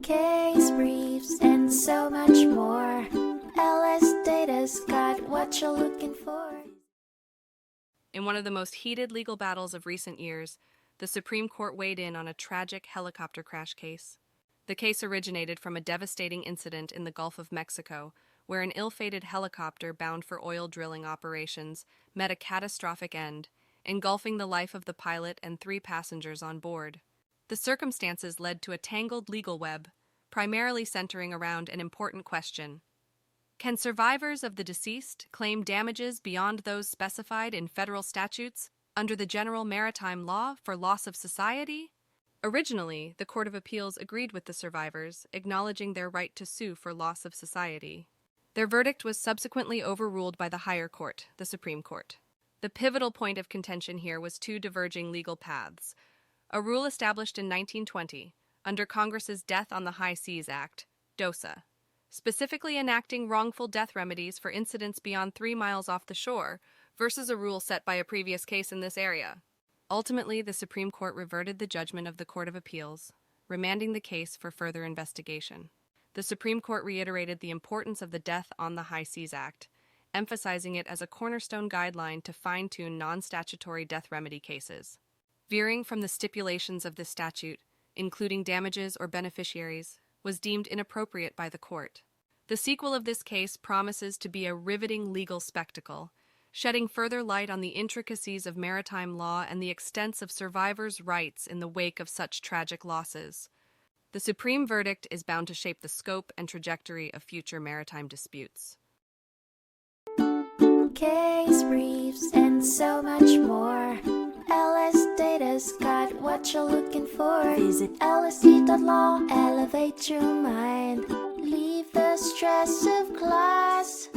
case briefs, and so much more. LSData's got what you're looking for. In one of the most heated legal battles of recent years, the Supreme Court weighed in on a tragic helicopter crash case. The case originated from a devastating incident in the Gulf of Mexico, where an ill-fated helicopter bound for oil drilling operations met a catastrophic end, engulfing the life of the pilot and 3 passengers on board. The circumstances led to a tangled legal web, primarily centering around an important question. Can survivors of the deceased claim damages beyond those specified in federal statutes under the general maritime law for loss of society? Originally, the Court of Appeals agreed with the survivors, acknowledging their right to sue for loss of society. Their verdict was subsequently overruled by the higher court, the Supreme Court. The pivotal point of contention here was 2 diverging legal paths. A rule established in 1920, under Congress's Death on the High Seas Act, DOHSA, specifically enacting wrongful death remedies for incidents beyond 3 miles off the shore, versus a rule set by a previous case in this area. Ultimately, the Supreme Court reverted the judgment of the Court of Appeals, remanding the case for further investigation. The Supreme Court reiterated the importance of the Death on the High Seas Act, emphasizing it as a cornerstone guideline to fine-tune non-statutory death remedy cases. Veering from the stipulations of this statute, including damages or beneficiaries, was deemed inappropriate by the court. The sequel of this case promises to be a riveting legal spectacle, shedding further light on the intricacies of maritime law and the extents of survivors' rights in the wake of such tragic losses. The Supreme verdict is bound to shape the scope and trajectory of future maritime disputes. Case briefs, and so much more. LSData's got what you're looking for. Visit lsd.law, elevate your mind. Leave the stress of class.